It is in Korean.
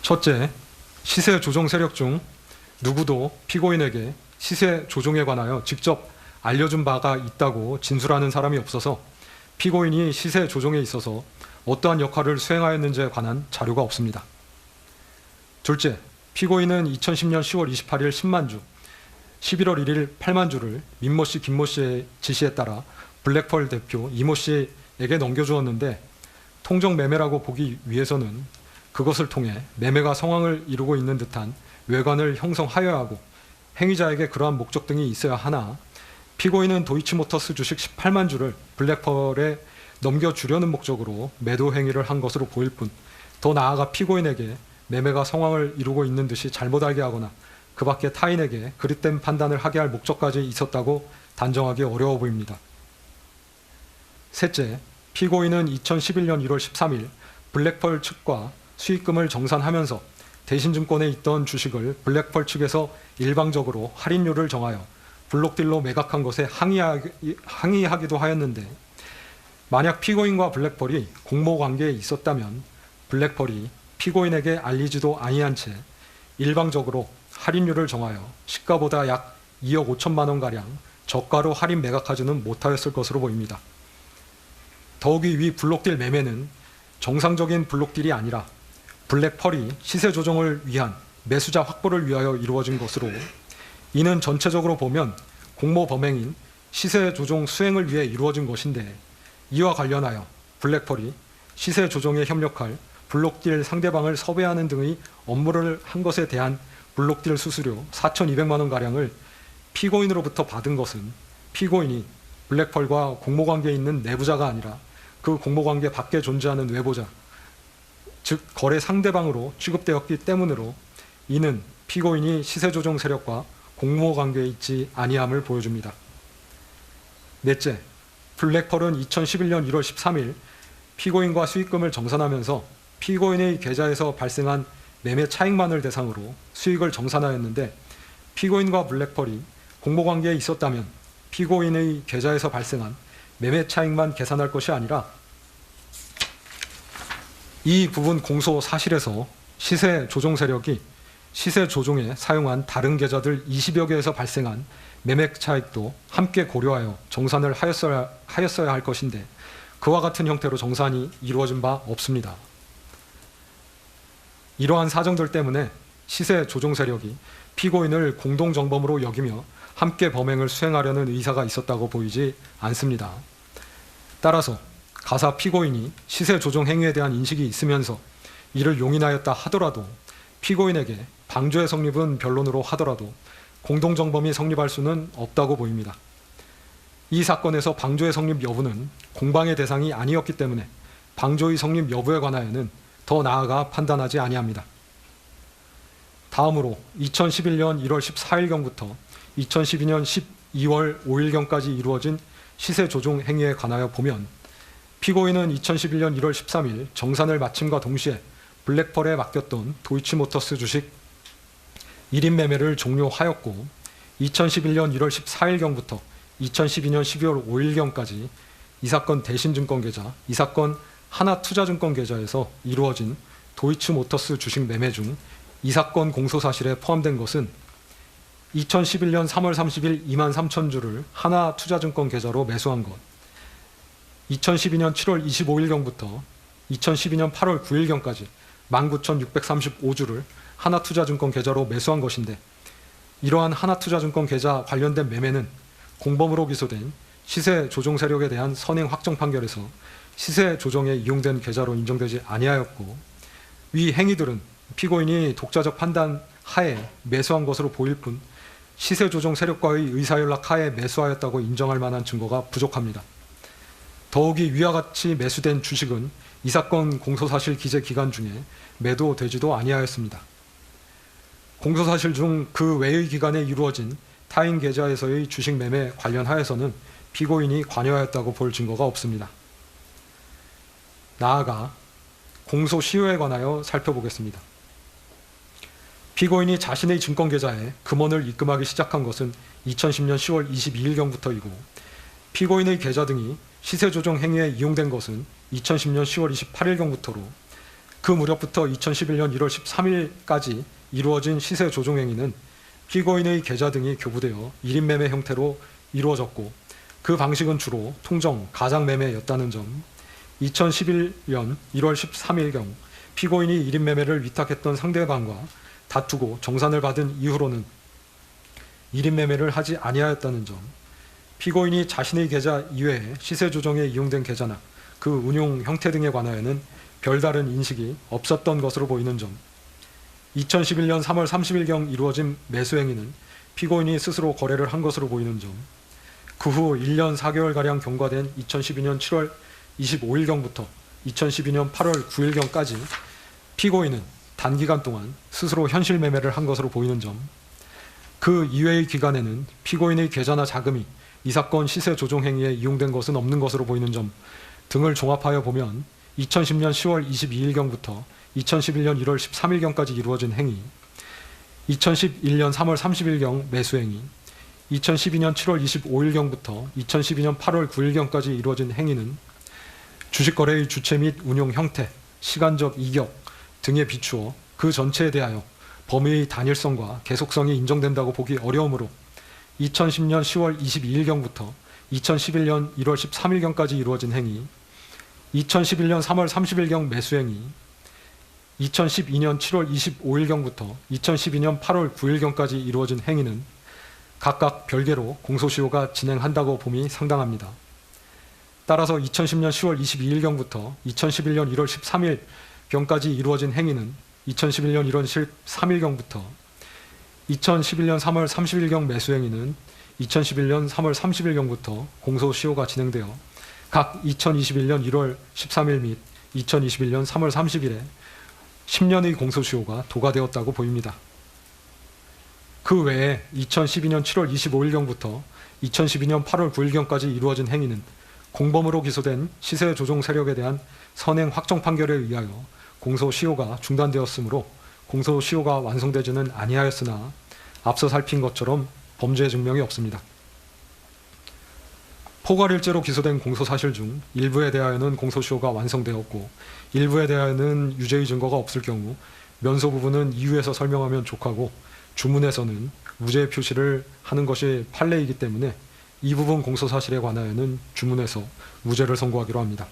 첫째, 시세 조종 세력 중 누구도 피고인에게 시세 조종에 관하여 직접 알려준 바가 있다고 진술하는 사람이 없어서 피고인이 시세 조종에 있어서 어떠한 역할을 수행하였는지에 관한 자료가 없습니다. 둘째, 피고인은 2010년 10월 28일 10만 주, 11월 1일 8만 주를 민모 씨, 김모 씨의 지시에 따라 블랙펄 대표 이모 씨에게 넘겨주었는데 통정 매매라고 보기 위해서는 그것을 통해 매매가 성황을 이루고 있는 듯한 외관을 형성하여야 하고 행위자에게 그러한 목적 등이 있어야 하나 피고인은 도이치모터스 주식 18만 주를 블랙펄에 넘겨주려는 목적으로 매도 행위를 한 것으로 보일 뿐 더 나아가 피고인에게 매매가 성황을 이루고 있는 듯이 잘못 알게 하거나 그 밖에 타인에게 그릇된 판단을 하게 할 목적까지 있었다고 단정하기 어려워 보입니다. 셋째, 피고인은 2011년 1월 13일 블랙펄 측과 수익금을 정산하면서 대신증권에 있던 주식을 블랙펄 측에서 일방적으로 할인율을 정하여 블록딜로 매각한 것에 항의하기도 하였는데 만약 피고인과 블랙펄이 공모관계에 있었다면 블랙펄이 피고인에게 알리지도 아니한 채 일방적으로 할인율을 정하여 시가보다 약 2억 5천만 원가량 저가로 할인 매각하지는 못하였을 것으로 보입니다. 더욱이 위 블록딜 매매는 정상적인 블록딜이 아니라 블랙펄이 시세 조정을 위한 매수자 확보를 위하여 이루어진 것으로 이는 전체적으로 보면 공모 범행인 시세 조종 수행을 위해 이루어진 것인데 이와 관련하여 블랙펄이 시세 조정에 협력할 블록딜 상대방을 섭외하는 등의 업무를 한 것에 대한 블록딜 수수료 4,200만 원가량을 피고인으로부터 받은 것은 피고인이 블랙펄과 공모관계에 있는 내부자가 아니라 그 공모관계 밖에 존재하는 외부자, 즉 거래 상대방으로 취급되었기 때문으로 이는 피고인이 시세조정 세력과 공모관계에 있지 아니함을 보여줍니다. 넷째, 블랙펄은 2011년 1월 13일 피고인과 수익금을 정산하면서 피고인의 계좌에서 발생한 매매 차익만을 대상으로 수익을 정산하였는데 피고인과 블랙펄이 공모관계에 있었다면 피고인의 계좌에서 발생한 매매 차익만 계산할 것이 아니라 이 부분 공소 사실에서 시세 조종 세력이 시세 조종에 사용한 다른 계좌들 20여 개에서 발생한 매매 차익도 함께 고려하여 정산을 하였어야 할 것인데 그와 같은 형태로 정산이 이루어진 바 없습니다. 이러한 사정들 때문에 시세 조종 세력이 피고인을 공동정범으로 여기며 함께 범행을 수행하려는 의사가 있었다고 보이지 않습니다. 따라서 가사 피고인이 시세 조종 행위에 대한 인식이 있으면서 이를 용인하였다 하더라도 피고인에게 방조의 성립은 변론으로 하더라도 공동정범이 성립할 수는 없다고 보입니다. 이 사건에서 방조의 성립 여부는 공방의 대상이 아니었기 때문에 방조의 성립 여부에 관하여는 더 나아가 판단하지 아니합니다. 다음으로 2011년 1월 14일경부터 2012년 12월 5일경까지 이루어진 시세 조종 행위에 관하여 보면 피고인은 2011년 1월 13일 정산을 마침과 동시에 블랙펄에 맡겼던 도이치모터스 주식 1인 매매를 종료하였고 2011년 1월 14일경부터 2012년 12월 5일경까지 이 사건 대신증권 계좌, 이 사건 하나투자증권 계좌에서 이루어진 도이치모터스 주식 매매 중 이 사건 공소사실에 포함된 것은 2011년 3월 30일 2만 3천 주를 하나투자증권 계좌로 매수한 것, 2012년 7월 25일경부터 2012년 8월 9일경까지 19,635주를 하나투자증권 계좌로 매수한 것인데 이러한 하나투자증권 계좌 관련된 매매는 공범으로 기소된 시세 조종 세력에 대한 선행 확정 판결에서 시세 조정에 이용된 계좌로 인정되지 아니하였고 위 행위들은 피고인이 독자적 판단 하에 매수한 것으로 보일 뿐 시세 조정 세력과의 의사연락 하에 매수하였다고 인정할 만한 증거가 부족합니다. 더욱이 위와 같이 매수된 주식은 이 사건 공소사실 기재 기간 중에 매도되지도 아니하였습니다. 공소사실 중 그 외의 기간에 이루어진 타인 계좌에서의 주식 매매 관련하여서는 피고인이 관여하였다고 볼 증거가 없습니다. 나아가 공소 시효에 관하여 살펴보겠습니다. 피고인이 자신의 증권계좌에 금원을 입금하기 시작한 것은 2010년 10월 22일경부터이고 피고인의 계좌 등이 시세조정 행위에 이용된 것은 2010년 10월 28일경부터로 그 무렵부터 2011년 1월 13일까지 이루어진 시세 조종 행위는 피고인의 계좌 등이 교부되어 1인 매매 형태로 이루어졌고 그 방식은 주로 통정, 가장 매매였다는 점, 2011년 1월 13일경 피고인이 1인 매매를 위탁했던 상대방과 다투고 정산을 받은 이후로는 1인 매매를 하지 아니하였다는 점, 피고인이 자신의 계좌 이외에 시세 조정에 이용된 계좌나 그 운용 형태 등에 관하여는 별다른 인식이 없었던 것으로 보이는 점, 2011년 3월 30일경 이루어진 매수 행위는 피고인이 스스로 거래를 한 것으로 보이는 점, 그 후 1년 4개월가량 경과된 2012년 7월 25일경부터 2012년 8월 9일경까지 피고인은 단기간 동안 스스로 현실 매매를 한 것으로 보이는 점, 그 이외의 기간에는 피고인의 계좌나 자금이 이 사건 시세 조종 행위에 이용된 것은 없는 것으로 보이는 점 등을 종합하여 보면 2010년 10월 22일경부터 2011년 1월 13일경까지 이루어진 행위, 2011년 3월 30일경 매수 행위, 2012년 7월 25일경부터 2012년 8월 9일경까지 이루어진 행위는 주식거래의 주체 및 운용 형태, 시간적 이격 등에 비추어 그 전체에 대하여 범위의 단일성과 계속성이 인정된다고 보기 어려우므로 2010년 10월 22일경부터 2011년 1월 13일경까지 이루어진 행위, 2011년 3월 30일경 매수 행위, 2012년 7월 25일경부터 2012년 8월 9일경까지 이루어진 행위는 각각 별개로 공소시효가 진행한다고 봄이 상당합니다. 따라서 2010년 10월 22일경부터 2011년 1월 13일경까지 이루어진 행위는 2011년 1월 13일경부터 2011년 3월 30일경 매수 행위는 2011년 3월 30일경부터 공소시효가 진행되어 각 2021년 1월 13일 및 2021년 3월 30일에 10년의 공소시효가 도과되었다고 보입니다. 그 외에 2012년 7월 25일경부터 2012년 8월 9일경까지 이루어진 행위는 공범으로 기소된 시세 조종 세력에 대한 선행 확정 판결에 의하여 공소시효가 중단되었으므로 공소시효가 완성되지는 아니하였으나 앞서 살핀 것처럼 범죄 증명이 없습니다. 포괄일죄로 기소된 공소사실 중 일부에 대하여는 공소시효가 완성되었고 일부에 대하여는 유죄의 증거가 없을 경우 면소 부분은 이유에서 설명하면 족하고 주문에서는 무죄 표시를 하는 것이 판례이기 때문에 이 부분 공소사실에 관하여는 주문에서 무죄를 선고하기로 합니다.